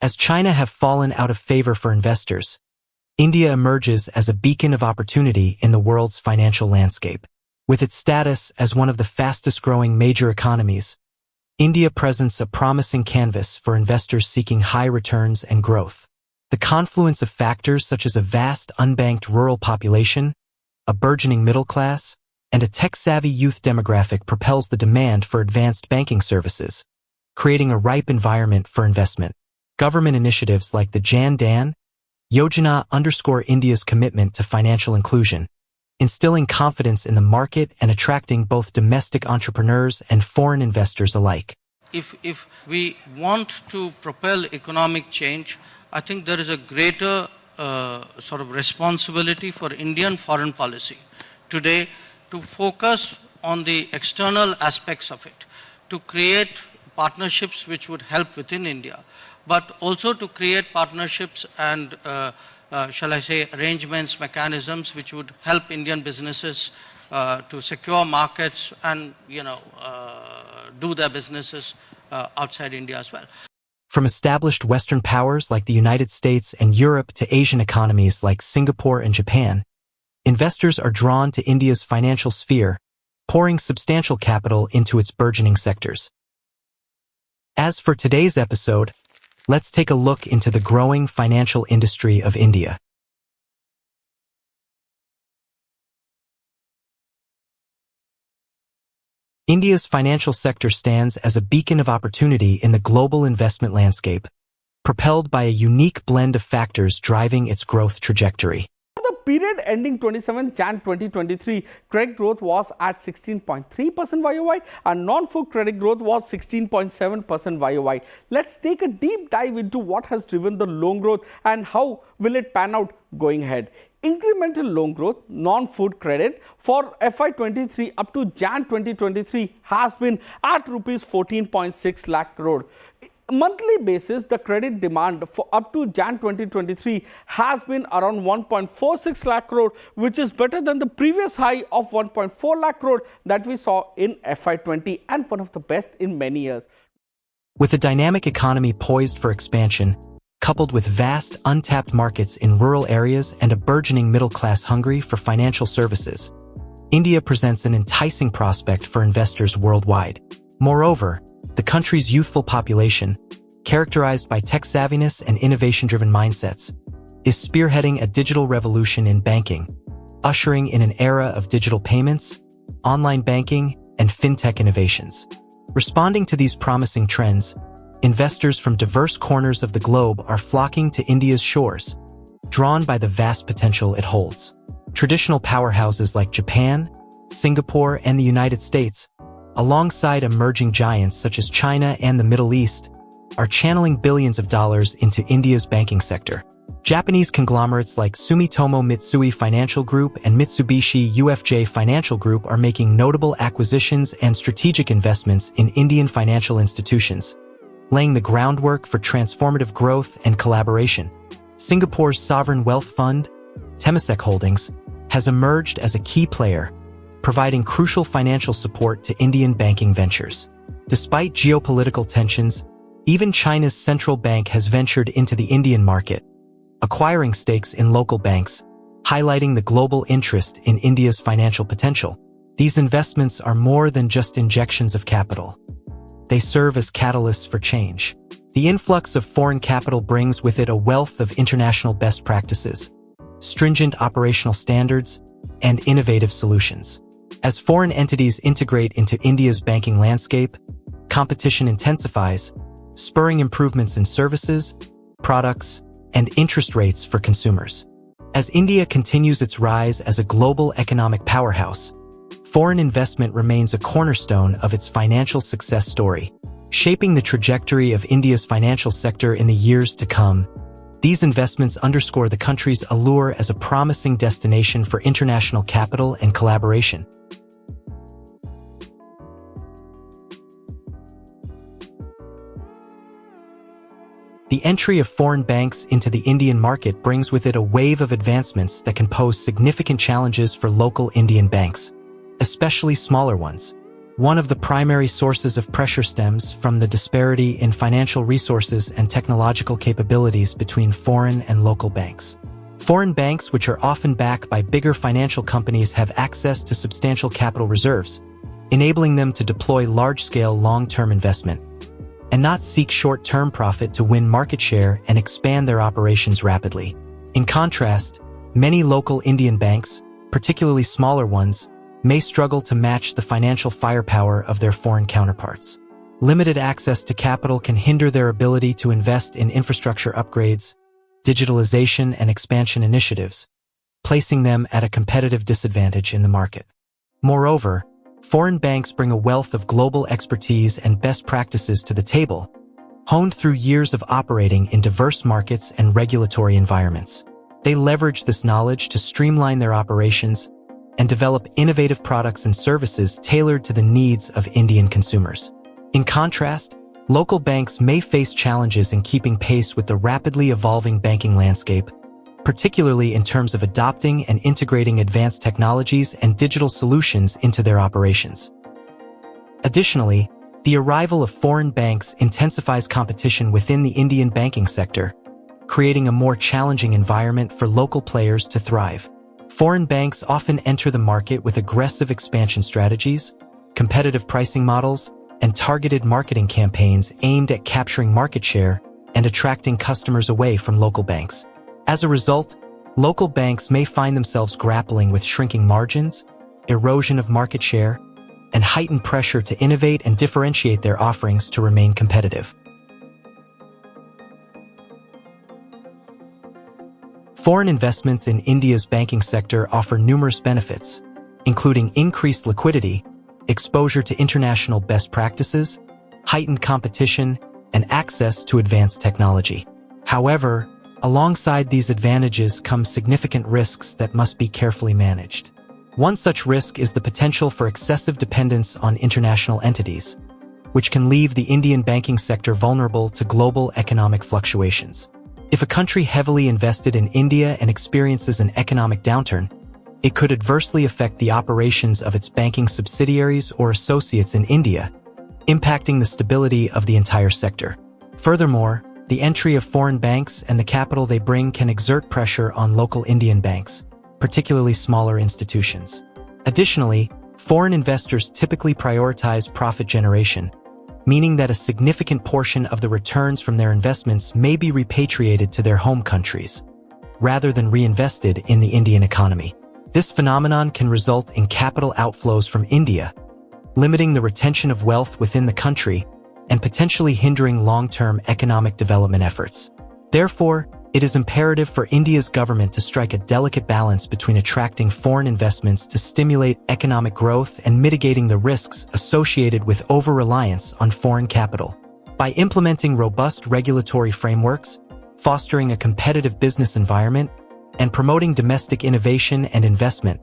As China have fallen out of favor for investors, India emerges as a beacon of opportunity in the world's financial landscape. With its status as one of the fastest-growing major economies, India presents a promising canvas for investors seeking high returns and growth. The confluence of factors such as a vast unbanked rural population, a burgeoning middle class, and a tech-savvy youth demographic propels the demand for advanced banking services, creating a ripe environment for investment. Government initiatives like the Dhan Yojana underscore India's commitment to financial inclusion, instilling confidence in the market and attracting both domestic entrepreneurs and foreign investors alike. If we want to propel economic change, I think there is a greater sort of responsibility for Indian foreign policy today to focus on the external aspects of it, to create partnerships which would help within India, but also to create partnerships and shall I say arrangements, mechanisms which would help Indian businesses to secure markets and do their businesses outside India as well. From established Western powers like the United States and Europe to Asian economies like Singapore and Japan, investors are drawn to India's financial sphere, pouring substantial capital into its burgeoning sectors. As for today's episode, let's take a look into the growing financial industry of India. India's financial sector stands as a beacon of opportunity in the global investment landscape, propelled by a unique blend of factors driving its growth trajectory. For the period ending 27 Jan 2023, credit growth was at 16.3% YOY and non-food credit growth was 16.7% YOY. Let's take a deep dive into what has driven the loan growth and how will it pan out going ahead. Incremental loan growth, non-food credit for FY23 up to Jan 2023 has been at rupees 14.6 lakh crore. Monthly basis, the credit demand for up to Jan 2023 has been around 1.46 lakh crore, which is better than the previous high of 1.4 lakh crore that we saw in FY20 and one of the best in many years. With a dynamic economy poised for expansion, coupled with vast untapped markets in rural areas and a burgeoning middle class hungry for financial services, India presents an enticing prospect for investors worldwide. Moreover, the country's youthful population, characterized by tech savviness and innovation-driven mindsets, is spearheading a digital revolution in banking, ushering in an era of digital payments, online banking, and fintech innovations. Responding to these promising trends, investors from diverse corners of the globe are flocking to India's shores, drawn by the vast potential it holds. Traditional powerhouses like Japan, Singapore, and the United States, alongside emerging giants such as China and the Middle East, are channeling billions of dollars into India's banking sector. Japanese conglomerates like Sumitomo Mitsui Financial Group and Mitsubishi UFJ Financial Group are making notable acquisitions and strategic investments in Indian financial institutions, laying the groundwork for transformative growth and collaboration. Singapore's sovereign wealth fund, Temasek Holdings, has emerged as a key player, providing crucial financial support to Indian banking ventures. Despite geopolitical tensions, even China's central bank has ventured into the Indian market, acquiring stakes in local banks, highlighting the global interest in India's financial potential. These investments are more than just injections of capital. They serve as catalysts for change. The influx of foreign capital brings with it a wealth of international best practices, stringent operational standards, and innovative solutions. As foreign entities integrate into India's banking landscape, competition intensifies, spurring improvements in services, products, and interest rates for consumers. As India continues its rise as a global economic powerhouse, foreign investment remains a cornerstone of its financial success story, shaping the trajectory of India's financial sector in the years to come. These investments underscore the country's allure as a promising destination for international capital and collaboration. The entry of foreign banks into the Indian market brings with it a wave of advancements that can pose significant challenges for local Indian banks, especially smaller ones. One of the primary sources of pressure stems from the disparity in financial resources and technological capabilities between foreign and local banks. Foreign banks, which are often backed by bigger financial companies, have access to substantial capital reserves, enabling them to deploy large-scale long-term investment and not seek short-term profit to win market share and expand their operations rapidly. In contrast, many local Indian banks, particularly smaller ones, may struggle to match the financial firepower of their foreign counterparts. Limited access to capital can hinder their ability to invest in infrastructure upgrades, digitalization, and expansion initiatives, placing them at a competitive disadvantage in the market. Moreover, foreign banks bring a wealth of global expertise and best practices to the table, honed through years of operating in diverse markets and regulatory environments. They leverage this knowledge to streamline their operations and develop innovative products and services tailored to the needs of Indian consumers. In contrast, local banks may face challenges in keeping pace with the rapidly evolving banking landscape, particularly in terms of adopting and integrating advanced technologies and digital solutions into their operations. Additionally, the arrival of foreign banks intensifies competition within the Indian banking sector, creating a more challenging environment for local players to thrive. Foreign banks often enter the market with aggressive expansion strategies, competitive pricing models, and targeted marketing campaigns aimed at capturing market share and attracting customers away from local banks. As a result, local banks may find themselves grappling with shrinking margins, erosion of market share, and heightened pressure to innovate and differentiate their offerings to remain competitive. Foreign investments in India's banking sector offer numerous benefits, including increased liquidity, exposure to international best practices, heightened competition, and access to advanced technology. However, alongside these advantages come significant risks that must be carefully managed. One such risk is the potential for excessive dependence on international entities, which can leave the Indian banking sector vulnerable to global economic fluctuations. If a country heavily invested in India and experiences an economic downturn, it could adversely affect the operations of its banking subsidiaries or associates in India, impacting the stability of the entire sector. Furthermore, the entry of foreign banks and the capital they bring can exert pressure on local Indian banks, particularly smaller institutions. Additionally, foreign investors typically prioritize profit generation, meaning that a significant portion of the returns from their investments may be repatriated to their home countries, rather than reinvested in the Indian economy. This phenomenon can result in capital outflows from India, limiting the retention of wealth within the country and potentially hindering long-term economic development efforts. Therefore, it is imperative for India's government to strike a delicate balance between attracting foreign investments to stimulate economic growth and mitigating the risks associated with over-reliance on foreign capital. By implementing robust regulatory frameworks, fostering a competitive business environment, and promoting domestic innovation and investment,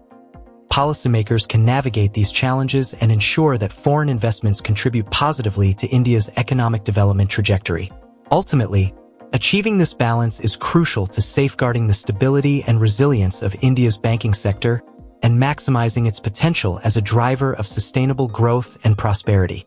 policymakers can navigate these challenges and ensure that foreign investments contribute positively to India's economic development trajectory. Ultimately, achieving this balance is crucial to safeguarding the stability and resilience of India's banking sector and maximizing its potential as a driver of sustainable growth and prosperity.